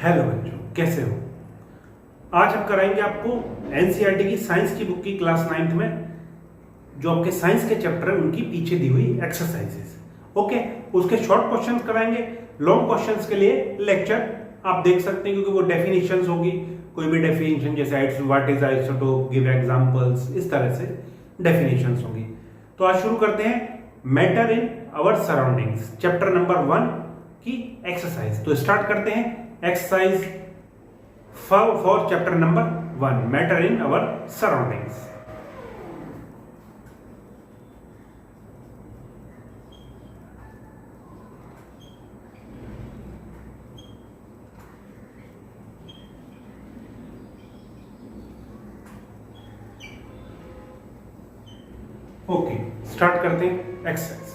Hello बच्चों, कैसे हो। आज हम कराएंगे आपको एनसीईआरटी की साइंस की बुक की क्लास 9th में जो आपके साइंस के चैप्टर है उनकी पीछे दी हुई एक्सरसाइजेस। ओके, उसके शॉर्ट क्वेश्चंस कराएंगे। लॉन्ग क्वेश्चंस के लिए लेक्चर आप देख सकते हैं, क्योंकि वो डेफिनेशंस होगी। कोई भी डेफिनेशन जैसे what is isotope, give examples, इस तरह से डेफिनेशंस होंगी। तो आज शुरू करते हैं matter in our surroundings, chapter number 1 की एक्सरसाइज। तो स्टार्ट करते हैं exercise for chapter number 1, matter in our surroundings. Okay, start करते हैं एक्सरसाइज।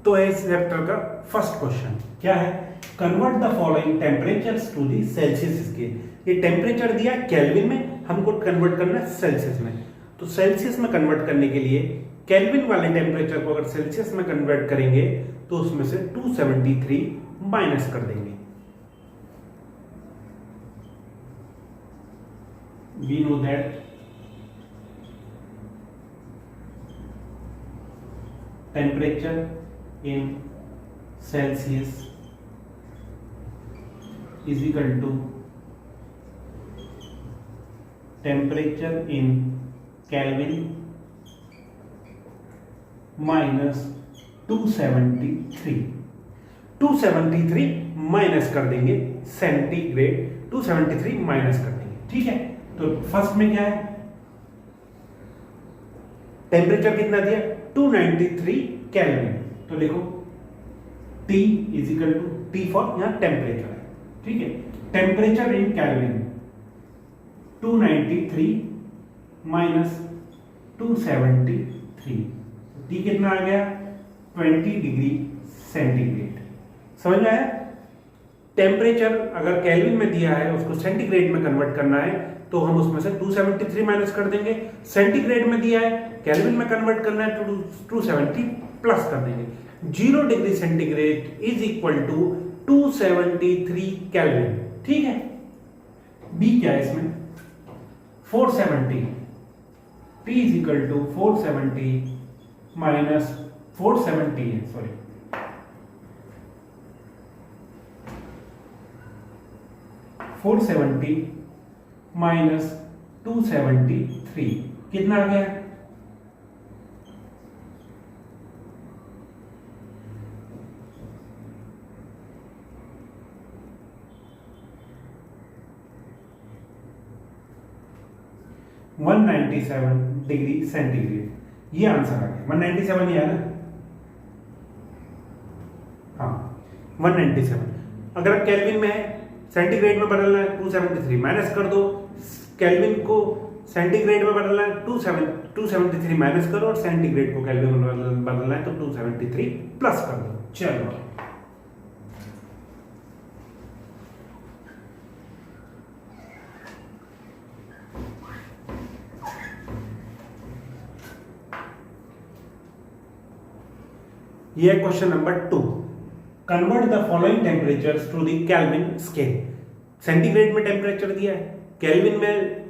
तो इस चैप्टर का फर्स्ट क्वेश्चन क्या है? Convert the following temperatures to the Celsius scale. ये टेम्परेचर दिया केल्विन में, हमको कन्वर्ट करना है सेल्सियस में। तो सेल्सियस में कन्वर्ट करने के लिए केल्विन वाले टेम्परेचर को अगर सेल्सियस में कन्वर्ट करेंगे तो उसमें से 273 माइनस कर देंगे। We know that temperature in Celsius is equal to temperature in Kelvin minus 273। 273 minus कर देंगे सेंटीग्रेड, 273 माइनस कर देंगे। ठीक है, तो फर्स्ट में क्या है? टेम्परेचर कितना दिया? 293 केल्विन। तो लिखो T is equal to, T for यहां टेम्परेचर है। ठीक है, temperature in Kelvin 293 minus 273, T कितना आ गया? 20 डिग्री सेंटीग्रेड। समझ में आया? टेम्परेचर अगर केल्विन में दिया है, उसको सेंटीग्रेड में कन्वर्ट करना है, तो हम उसमें से 273 माइनस कर देंगे। सेंटीग्रेड में दिया है, केल्विन में कन्वर्ट करना है तो 270 प्लस कर देंगे। 0 degree centigrade is equal to 273 Kelvin. ठीक है, बी क्या है इसमें? 470, T is equal to 470 minus 470 है, सॉरी 470 माइनस 273 कितना आ गया? One 197 degree centigrade. ये आंसर आ गया। 197 ही है ना? हाँ, 197। अगर केल्विन में है, सेंटीग्रेड में बदलना है, 273 माइनस कर दो। केल्विन को सेंटीग्रेड में बदलना है, 273 माइनस करो, और सेंटीग्रेड को केल्विन में बदलना है तो 273 प्लस कर दो। चलो, ये है question number 2। Convert the following temperatures to the kelvin scale. Centigrade में टेम्परेचर दिया है, केल्विन में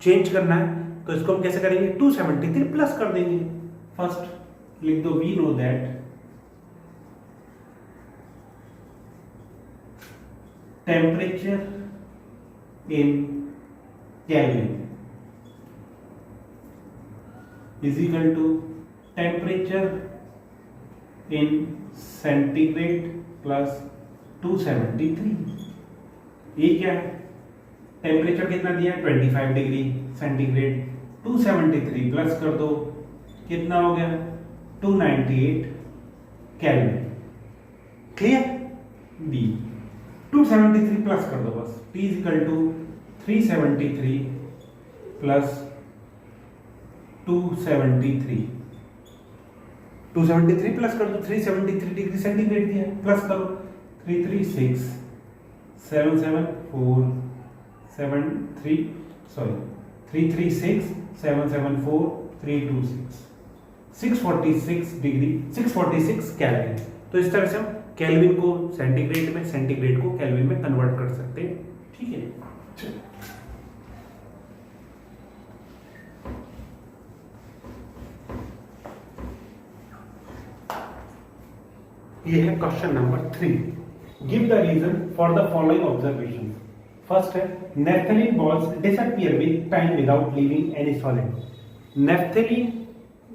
चेंज करना है, तो इसको हम कैसे करेंगे? 273 प्लस कर देंगे। फर्स्ट लिख दो, we know that temperature in kelvin is equal to temperature in centigrade plus 273। ये क्या है? टेम्परेचर कितना दिया है? 25 डिग्री सेंटीग्रेड। 273 प्लस कर दो, कितना हो गया? 298 केल्विन। क्लियर? बी 273 प्लस कर दो बस। T is equal to 373 plus 273। 273 plus कर दो, 373 डिग्री सेंटीग्रेड दिया है, प्लस करो 336 774 73 सॉरी 336 774 326 646 डिग्री 646 केल्विन। तो इस तरह से हम केल्विन को सेंटीग्रेड में, सेंटीग्रेड को केल्विन में कन्वर्ट कर सकते हैं। ठीक है, ये है question number 3। Give the reason for the following observation. First है naphthalene balls disappear with time without leaving any solid. Naphthalene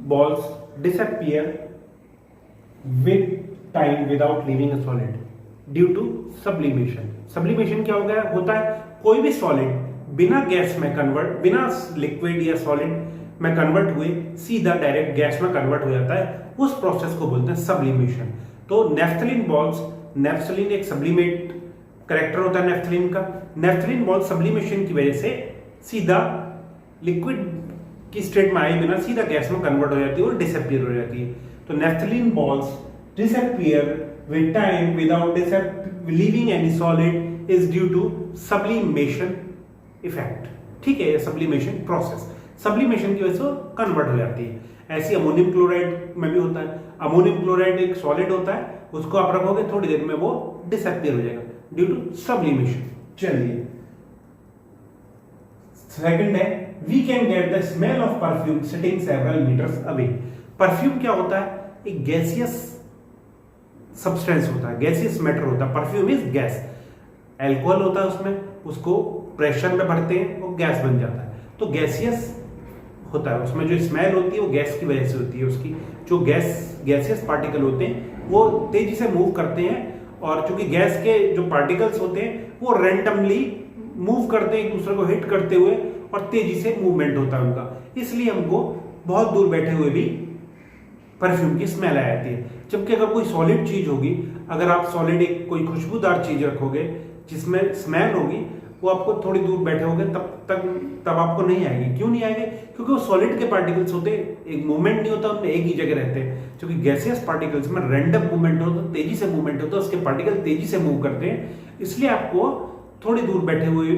balls disappear with time without leaving a solid due to sublimation. Sublimation क्या होता है कोई भी solid बिना gas में convert, बिना liquid या सॉलिड में कन्वर्ट हुए सीधा डायरेक्ट गैस में कन्वर्ट हो जाता है, उस प्रोसेस को बोलते हैं सब्लिमेशन। तो नेफ्थलीन बॉल्स, नेफ्थलीन एक सब्लिमेट करेक्टर होता है नेफ्थलीन का। नेफ्थलीन बॉल्स सब्लिमेशन की वजह से सीधा लिक्विड की स्टेट में आए बिना सीधा गैस में कन्वर्ट हो जाती है और डिसअपीयर हो जाती है। तो naphthalene balls disappear with time without leaving any solid is due to sublimation effect। ठीक है, सब्लिमेशन प्रोसेस, सब्लिमेशन की वजह से कन्वर्ट हो जाती है। ऐसी अमोनियम क्लोराइड में भी होता है। अमोनियम क्लोराइड एक सॉलिड होता है, उसको आप रखोगे थोड़ी देर में वो डिसअपीयर हो जाएगा ड्यू टू सब्लिमेशन। चलिए सेकंड है we can get the smell of perfume sitting several meters away. Perfume क्या होता है, एक गैसियस सब्सटेंस होता है, गैसियस मैटर होता है। परफ्यूम इज गैस, एल्कोहल होता है उसमें, उसको प्रेशर में भरते हैं वो गैस बन जाता है। तो गैसियस होता है, उसमें जो स्मेल होती है वो गैस की वजह से होती है। उसकी जो गैसियस पार्टिकल होते हैं वो तेजी से मूव करते हैं, और चूंकि गैस के जो पार्टिकल्स होते हैं वो रैंडमली मूव करते हैं एक दूसरे को हिट करते हुए, और तेजी से मूवमेंट होता है उनका, इसलिए हमको बहुत दूर बैठे हुए भी परफ्यूम की स्मेल आ जाती है। जबकि अगर कोई सॉलिड चीज होगी, अगर आप सॉलिड एक कोई खुशबूदार चीज रखोगे जिसमें स्मेल होगी, वो आपको थोड़ी दूर बैठे होगे तब आपको नहीं आएगी। क्यों नहीं आएगी? क्योंकि वो सॉलिड के पार्टिकल्स होते हैं, एक मूवमेंट नहीं होता, उनमें एक ही जगह रहते हैं। क्योंकि गैसियस पार्टिकल्स में रैंडम मूवमेंट होता है, तेजी से मूवमेंट होता है, उसके पार्टिकल तेजी से मूव करते हैं, इसलिए आपको थोड़ी दूर बैठे हुए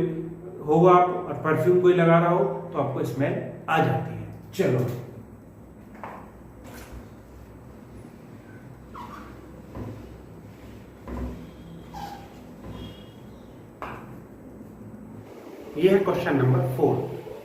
होगा आप और परफ्यूम कोई लगा रहा हो तो आपको स्मेल आ जाती है। चलो ये है question number 4।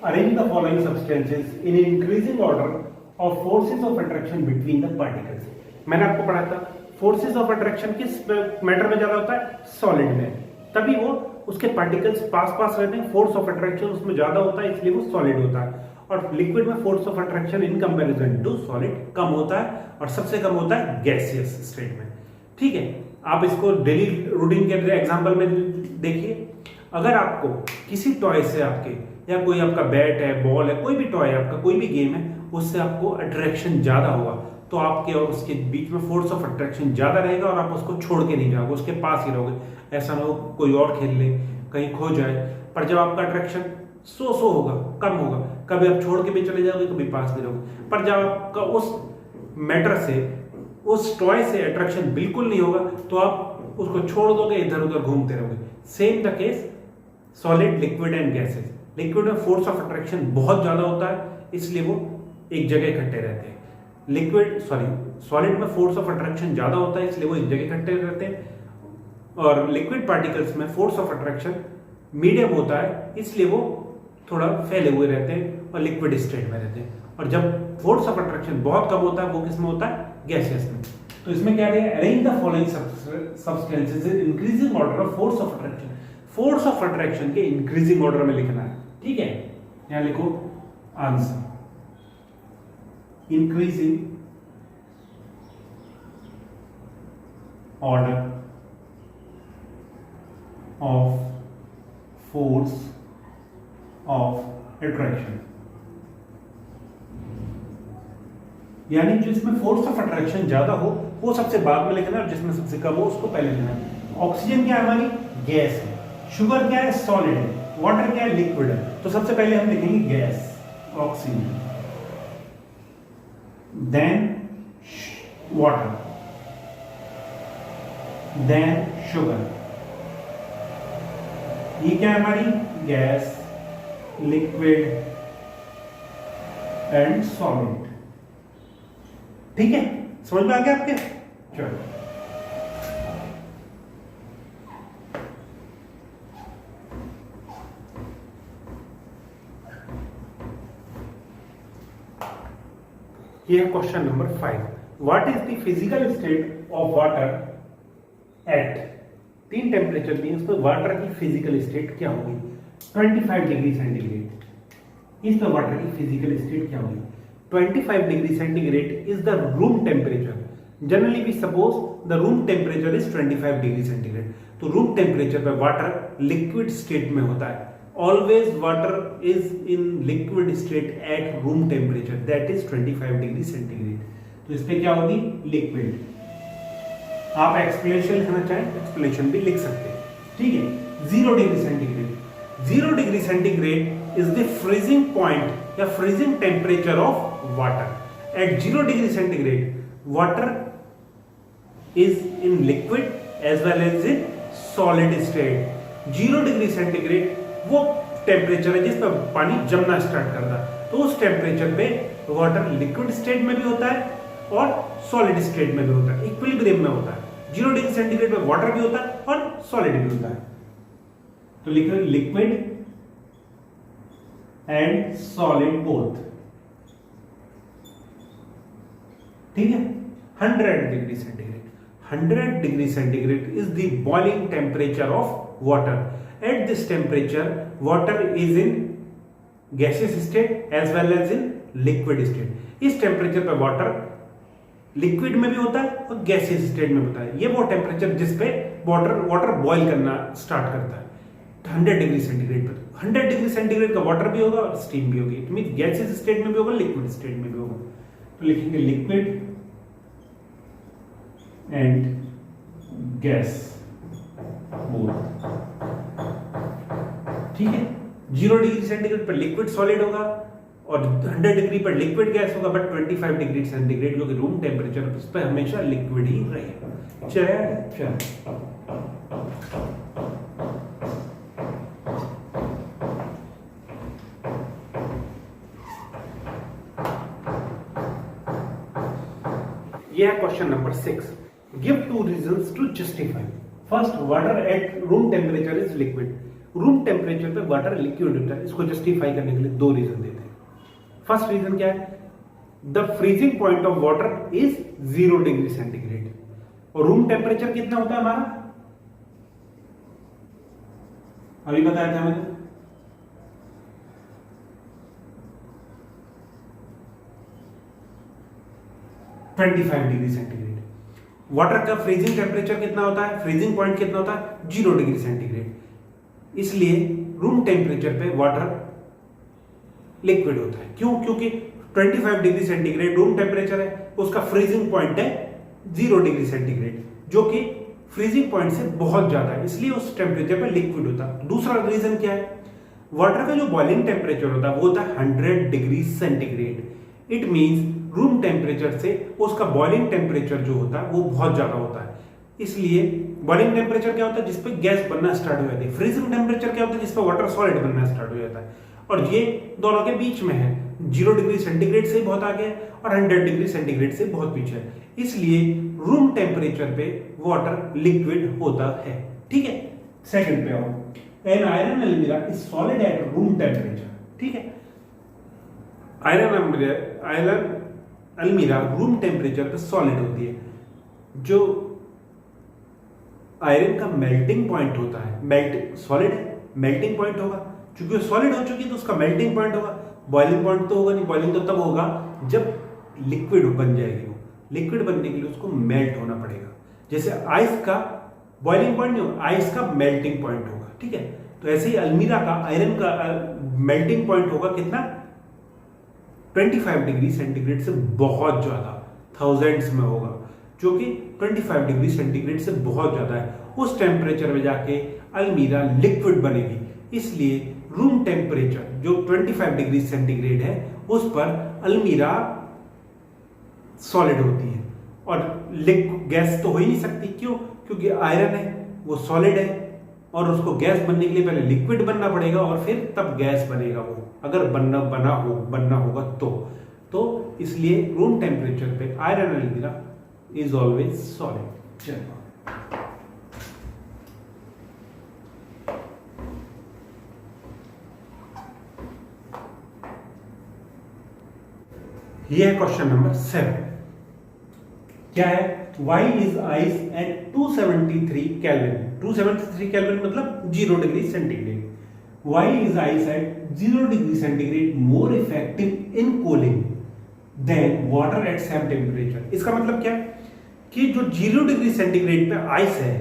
Arrange the following substances in increasing order of forces of attraction between the particles. मैंने आपको पढ़ा था फोर्सेस ऑफ अट्रैक्शन किस मैटर में ज्यादा होता है, सॉलिड में, तभी वो उसके पार्टिकल्स पास पास रहते हैं, फोर्स ऑफ अट्रैक्शन उसमें ज्यादा होता है, इसलिए वो सॉलिड होता है। और लिक्विड में force of attraction in comparison to solid कम होता है, और सबसे कम होता है गैसियस स्टेट में। ठीक है, आप इसको डेली रूटीन के एग्जाम्पल में देखिए। अगर आपको किसी टॉय से आपके, या कोई आपका बैट है, बॉल है, कोई भी टॉय है आपका, कोई भी गेम है, उससे आपको अट्रैक्शन ज्यादा होगा, तो आपके और उसके बीच में फोर्स ऑफ अट्रैक्शन ज्यादा रहेगा, और आप उसको छोड़ के नहीं जाओगे, उसके पास ही रहोगे। ऐसा ना हो कोई और खेल ले, कहीं खो जाए। पर जब आपका अट्रैक्शन सो होगा, कम होगा, कभी आप छोड़ के भी चले जाओगे, कभी पास भी रहोगे। पर जब आपका उस मैटर से, उस टॉय से अट्रैक्शन बिल्कुल नहीं होगा, तो आप उसको छोड़ दोगे, इधर उधर घूमते रहोगे। Same the case solid, liquid and gases. Liquid में फोर्स ऑफ अट्रैक्शन बहुत ज्यादा होता है, इसलिए वो एक जगह इकट्ठे रहते हैं। सॉलिड में फोर्स ऑफ अट्रैक्शन ज्यादा होता है, इसलिए वो एक जगह इकट्ठे रहते हैं। और लिक्विड पार्टिकल्स में फोर्स ऑफ अट्रैक्शन मीडियम होता है, इसलिए वो थोड़ा फैले हुए रहते हैं और लिक्विड स्टेट में रहते हैं। और जब फोर्स ऑफ अट्रैक्शन बहुत कम होता है, वो किसमें होता है, गैसेस में। तो इसमें क्या है, arrange the following substances in increasing order of force of attraction. Force of attraction के इंक्रीजिंग ऑर्डर में लिखना है। ठीक है, यहां लिखो answer, increasing order of force of attraction, यानी जिसमें फोर्स ऑफ अट्रैक्शन ज्यादा हो वो सबसे बाद में लिखना है, और जिसमें सबसे कम हो उसको पहले लिखना है। ऑक्सीजन क्या है, हमारी गैस है। शुगर क्या है, सॉलिड है। वाटर क्या है, लिक्विड है। तो सबसे पहले हम लिखेंगे gas, oxygen, then water, then sugar. ये क्या है हमारी गैस, लिक्विड एंड सॉलिड। ठीक है, समझ में आ गया आपके? चलो ये है question number 5। What is the physical state of water at, 3 temperature दिए, उसमें वाटर की फिजिकल स्टेट क्या होगी? 25 डिग्री सेंटीग्रेड। इसमें वाटर की फिजिकल स्टेट क्या होगी? 25 degree centigrade is the room temperature. Generally we suppose the room temperature is 25 degree centigrade. तो रूम टेम्परेचर पे वाटर लिक्विड स्टेट में होता है। Always water is in liquid state at room temperature, that is 25 degree centigrade. तो इस पे क्या होगी? लिक्विड। आप एक्सप्लेनेशन लिखना चाहें, एक्सप्लेनेशन भी लिख सकते हैं, ठीक है। 0 degree centigrade. 0 degree centigrade is the freezing point या freezing temperature of water. At 0 degree centigrade water is in liquid as well as in solid state. 0 degree centigrade वो टेम्परेचर है जिस पर पानी जमना स्टार्ट करता है। तो उस टेम्परेचर पे वाटर लिक्विड स्टेट में भी होता है और सॉलिड स्टेट में भी होता है, इक्विलिब्रियम में होता है। 0 डिग्री सेंटीग्रेड पे वाटर भी होता है और सॉलिड भी होता है। तो लिखो लिक्विड एंड सॉलिड बोथ, ठीक है। 100 degree centigrade. 100 degree centigrade is the boiling temperature of water. At this temperature, water is in gaseous state as well as in liquid state. इस टेम्परेचर पे वाटर लिक्विड में भी होता है और gaseous state में होता है। ये वो टेम्परेचर जिस पे वाटर बॉईल करना स्टार्ट करता है 100 डिग्री सेंटीग्रेड पे। 100 डिग्री सेंटीग्रेड का वाटर भी होगा और स्टीम भी होगी। इट मीन गैसियस स्टेट में भी होगा, लिक्विड स्टेट में भी होगा। तो लिखेंगे लिक्विड एंड गैस बोथ, ठीक है। 0 डिग्री सेंटीग्रेड पर लिक्विड सॉलिड होगा और 100 डिग्री पर लिक्विड गैस होगा, बट 25 डिग्री सेंटीग्रेड जो कि रूम टेम्परेचर उस पर हमेशा लिक्विड ही रहेगा। चल ये है question number 6। Give 2 reasons to justify. First, water at room temperature is liquid. Room temperature पे वाटर लिक्विड होता है। इसको जस्टिफाई करने के लिए 2 रीजन देते हैं। फर्स्ट रीजन क्या है? The freezing point of water is 0 degree centigrade. और रूम टेम्परेचर कितना होता है हमारा? अभी बताया था मैंने, डिग्री सेंटीग्रेड। वाटर का फ्रीजिंग टेम्परेचर कितना होता है? फ्रीजिंग पॉइंट कितना होता है? 0 डिग्री सेंटीग्रेड। इसलिए रूम टेम्परेचर पे वाटर लिक्विड होता है। क्यों? क्योंकि 25 डिग्री सेंटीग्रेड रूम टेम्परेचर है, उसका फ्रीजिंग पॉइंट है 0 डिग्री सेंटीग्रेड, जो कि फ्रीजिंग पॉइंट से बहुत ज्यादा है, इसलिए उस टेम्परेचर पे लिक्विड होता है। दूसरा रीजन क्या है? वाटर का जो बॉइलिंग टेम्परेचर होता है वो होता है 100 degree centigrade. It means room temperature से उसका बॉइलिंग टेम्परेचर जो होता है वो बहुत ज्यादा होता है। इसलिए बॉइलिंग टेम्परेचर क्या होता है? जिसपे गैस बनना स्टार्ट हो जाती है। फ्रीजिंग टेम्परेचर क्या होता है? जिसपे वाटर सॉलिड बनना स्टार्ट हो जाता है। और ये दोनों के बीच में है, 0 डिग्री सेंटीग्रेड से बहुत आगे है और 100 डिग्री सेंटीग्रेड से बहुत पीछे है। इसलिए रूम टेम्परेचर पे वाटर लिक्विड होता है, ठीक है। सेकंड पे आओ। एन आयरन अलमीरा is solid at room temperature, ठीक है। आयरन अलमीरा रूम टेम्परेचर पे सॉलिड होती है। जो आयरन का मेल्टिंग पॉइंट होता है, सॉलिड है, मेल्टिंग पॉइंट होगा। क्योंकि वो सॉलिड हो चुकी है तो उसका मेल्टिंग पॉइंट होगा। बॉइलिंग पॉइंट तो होगा नहीं, बॉइलिंग तो तब होगा जब लिक्विड बन जाएगी। वो लिक्विड बनने के लिए उसको मेल्ट होना पड़ेगा। जैसे आइस का बॉइलिंग पॉइंट नहीं होगा, आइस का मेल्टिंग पॉइंट होगा, ठीक है। तो ऐसे ही अलमीरा का आयरन का मेल्टिंग पॉइंट होगा कितना? 25 डिग्री सेंटीग्रेड से बहुत ज्यादा, थाउजेंड्स में होगा, जो कि 25 डिग्री सेंटीग्रेड से बहुत ज्यादा है। उस टेम्परेचर में जाके अलमीरा लिक्विड बनेगी। इसलिए रूम टेम्परेचर जो 25 डिग्री सेंटीग्रेड है उस पर अलमीरा सॉलिड होती है। और गैस तो हो ही नहीं सकती। क्यों? क्योंकि आयरन है, वो सॉलिड है और उसको गैस बनने के लिए पहले लिक्विड बनना पड़ेगा और फिर तब गैस बनेगा। वो अगर बनना होगा तो इसलिए रूम टेम्परेचर पे आयरन अलमीरा इज ऑलवेज सॉलिड। चलो ये है क्वेश्चन नंबर 7। क्या है? Why is ice at 273 Kelvin? 273 Kelvin मतलब 0 degree centigrade. Why is ice at 0 degree centigrade more effective in cooling than water at same temperature? इसका मतलब क्या कि जो 0 डिग्री सेंटीग्रेड पे आइस है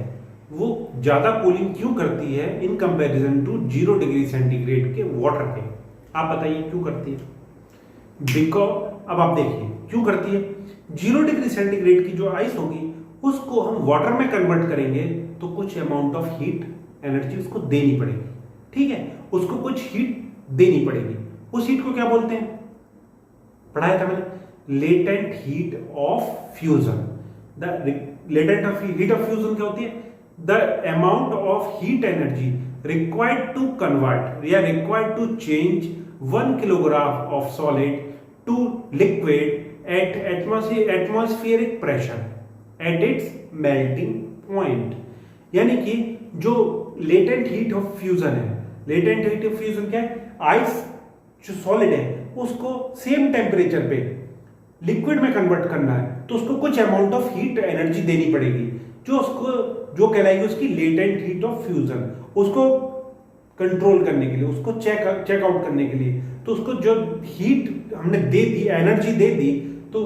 वो ज्यादा कूलिंग क्यों करती है in comparison to 0 degree centigrade के वाटर पे? आप बताइए क्यों करती है? बिकॉज अब आप देखिए क्यों करती है। 0 डिग्री सेंटीग्रेड की जो आइस होगी उसको हम वाटर में कन्वर्ट करेंगे तो कुछ अमाउंट ऑफ हीट एनर्जी उसको देनी पड़ेगी, ठीक है, उसको कुछ हीट देनी पड़ेगी। उस हीट को क्या बोलते हैं? पढ़ाया था मैंने, latent heat of fusion. The latent heat of fusion क्या होती है? The amount of heat energy required to convert या required to change 1 kilogram of solid to liquid at atmospheric pressure at its melting point। यानी कि जो latent heat of fusion है, latent heat of fusion क्या है? Ice जो solid है उसको सेम टेम्परेचर पे लिक्विड में कन्वर्ट करना है तो उसको कुछ अमाउंट ऑफ हीट एनर्जी देनी पड़ेगी जो कहलाएगी उसकी लेटेंट हीट ऑफ फ्यूजन। उसको कंट्रोल करने के लिए, उसको चेक आउट करने के लिए, तो उसको जो हीट हमने दे दी, एनर्जी दे दी, तो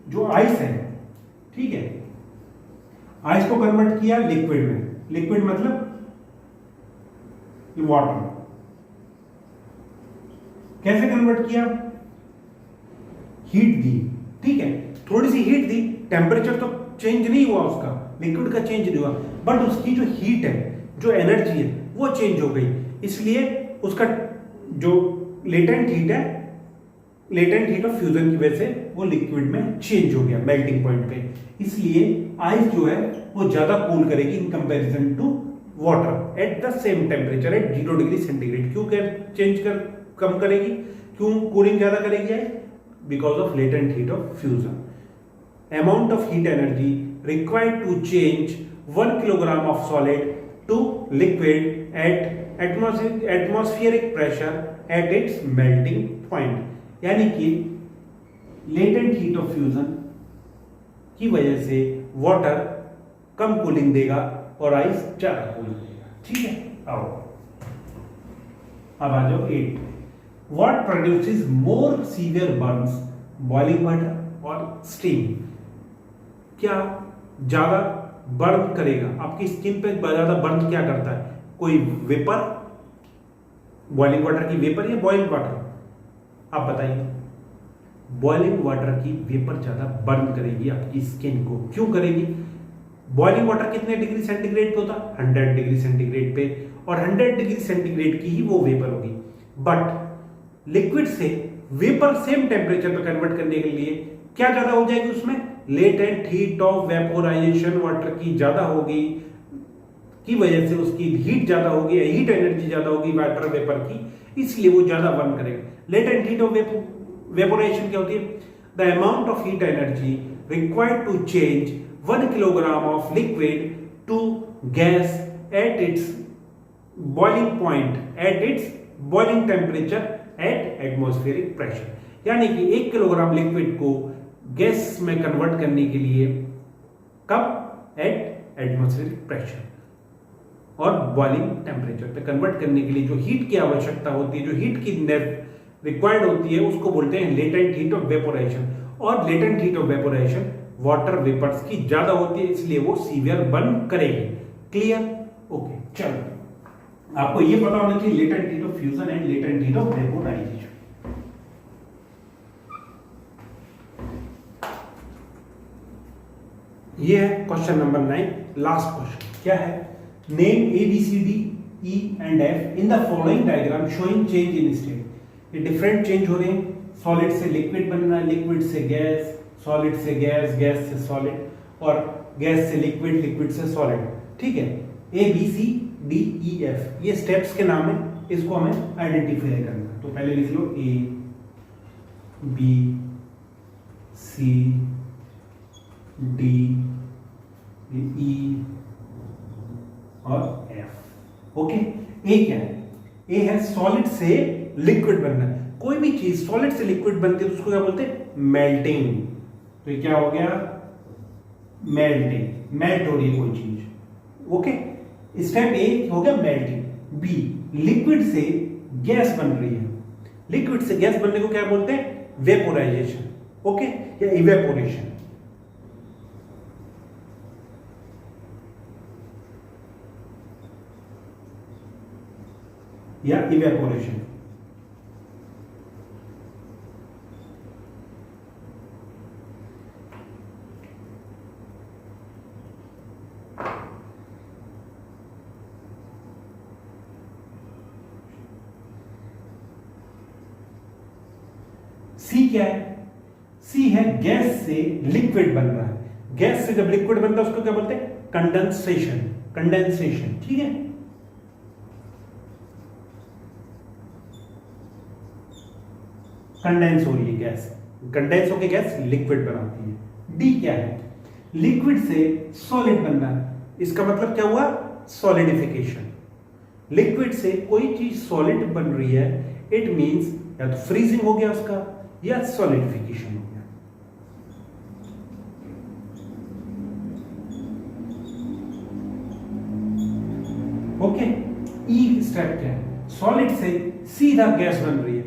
जो आइस है, ठीक है, आइस को कन्वर्ट किया लिक्विड में। लिक्विड मतलब वाटर। कैसे कन्वर्ट किया? हीट दी, ठीक है, थोड़ी सी हीट दी, टेम्परेचर तो चेंज नहीं हुआ उसका, लिक्विड का चेंज नहीं हुआ, बट उसकी जो हीट है, जो एनर्जी है, वो चेंज हो गई। इसलिए उसका जो लेटेंट हीट है, लेटेंट हीट ऑफ फ्यूजन की वजह से वो लिक्विड में चेंज हो गया मेल्टिंग पॉइंट पे। इसलिए आइस जो है वो ज्यादा कूल करेगी in comparison to water at the same temperature at 0 degree centigrade. क्यों कम करेगी? क्यों कूलिंग ज्यादा करेगी ice? Because of latent heat of fusion. Amount of heat energy required to change 1 kilogram of solid to liquid at atmospheric pressure at its melting point. यानी कि latent heat of fusion की वजह से water कम cooling देगा और ice ज्यादा cooling देगा, ठीक है। आओ अब आ जाओ 8। What produces more severe Burns, boiling water और स्टीम? क्या ज्यादा बर्न करेगा आपकी स्किन पे? ज्यादा बर्न क्या करता है? कोई वेपर, बॉइलिंग वाटर की वेपर या बॉइल्ड वाटर? आप बताइए। बॉइलिंग वाटर की वेपर ज्यादा बर्न करेगी आपकी स्किन को। क्यों करेगी? बॉइलिंग वाटर कितने डिग्री सेंटीग्रेड पे होता? 100 डिग्री सेंटीग्रेड पे, और 100 डिग्री सेंटीग्रेड की ही वो वेपर होगी। बट लिक्विड से वेपर सेम टेम्परेचर पे कन्वर्ट करने के लिए क्या ज्यादा हो जाएगी उसमें? Latent heat of vaporization water की ज्यादा होगी, की वजह से उसकी हीट ज्यादा होगी, हीट एनर्जी ज्यादा होगी वाटर वेपर की, इसलिए वो ज्यादा बर्न करेगा। लेटेंट हीट ऑफ वेपोराइजेशन क्या होती है? The amount of heat energy required to change 1 kilogram of liquid to gas at its boiling point at its boiling temperature at atmospheric pressure. यानी कि 1 किलोग्राम लिक्विड को gas में convert करने के लिए कब? एट एटमॉस्फेरिक प्रेशर और boiling temperature पे कन्वर्ट करने के लिए जो हीट की आवश्यकता होती है, जो हीट की रिक्वायर्ड होती है, उसको बोलते हैं लेटेंट हीट ऑफ वेपोराइजेशन। और latent heat of vaporization water vapours की ज्यादा होती है, इसलिए वो सीवियर बर्न करेगी। क्लियर? ओके, चलो आपको ये पता होना चाहिए latent heat of fusion and latent heat of vaporization. ये है क्वेश्चन नंबर 9, लास्ट क्वेश्चन। क्या है? Name A B C D E and F in the following diagram showing change in state. ये डिफरेंट चेंज हो रहे हैं, solid से liquid बन रहा है, लिक्विड से गैस, सॉलिड से गैस, गैस से सॉलिड, और गैस से लिक्विड, लिक्विड से सॉलिड, ठीक है। A B C D E F ये स्टेप्स के नाम है, इसको हमें आइडेंटिफाई करना। तो पहले लिख लो ए बी सी डी ई और एफ। ओके, ए क्या है? ए है सॉलिड से लिक्विड बनना। कोई भी चीज सॉलिड से लिक्विड बनती है तो उसको क्या बोलते हैं? मेल्टिंग। तो ये क्या हो गया? मेल्टिंग, मेल्ट हो रही है कोई चीज। ओके, स्टेप ए हो गया मेल्टिंग। बी, लिक्विड से गैस बन रही है। लिक्विड से गैस बनने को क्या बोलते हैं? वेपोराइजेशन, ओके, या इवेपोरेशन। या इवेपोरेशन। सी क्या है? सी है गैस से लिक्विड बन रहा है। गैस से जब लिक्विड बनता है उसको क्या बोलते हैं? कंडेंसेशन। कंडेंसेशन, ठीक है। कंडेंस हो रही है गैस, कंडेंस होकर गैस लिक्विड बनाती है। डी क्या है? लिक्विड से सॉलिड बन रहा है। इसका मतलब क्या हुआ? सॉलिडिफिकेशन। लिक्विड से कोई चीज सॉलिड बन रही है, इट मींस या तो फ्रीजिंग हो गया उसका या सॉलिडिफिकेशन हो गया। ओके, ई स्टेप क्या है? सॉलिड से सीधा गैस बन रही है,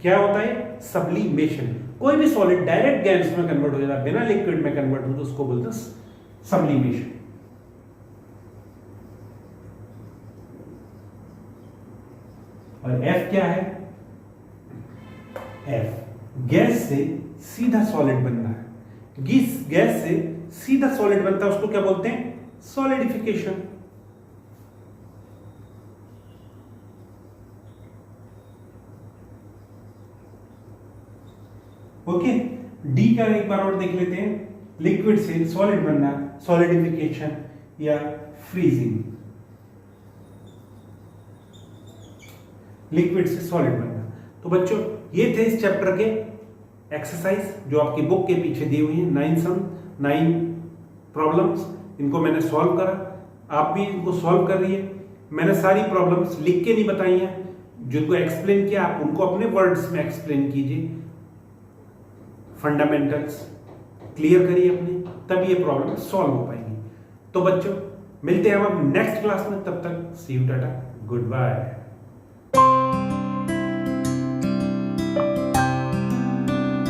क्या होता है? सब्लिमेशन। कोई भी सॉलिड डायरेक्ट गैस में कन्वर्ट हो जाता है, बिना लिक्विड में कन्वर्ट हो तो उसको बोलते हैं सब्लिमेशन। और एफ क्या है? एफ गैस से सीधा सॉलिड बन रहा है। गैस से सीधा सॉलिड बनता है उसको क्या बोलते हैं? सॉलिडिफिकेशन। ओके, डी का एक बार और देख लेते हैं। लिक्विड से सॉलिड बनना, सॉलिडिफिकेशन या फ्रीजिंग। लिक्विड से सॉलिड बनना। तो बच्चों ये थे इस चैप्टर के एक्सरसाइज जो आपकी बुक के पीछे दी हुई है। 9 प्रॉब्लम्स, इनको मैंने सॉल्व करा, आप भी इनको सॉल्व कर रही है। मैंने सारी प्रॉब्लम्स लिख के नहीं बताई हैं, जिनको एक्सप्लेन किया आप उनको अपने वर्ड्स में एक्सप्लेन कीजिए। फंडामेंटल्स क्लियर करिए अपने, तब ये प्रॉब्लम सॉल्व हो पाएंगी। तो बच्चों मिलते हैं हम नेक्स्ट क्लास में, तब तक सी यू, टाटा, गुड बाय।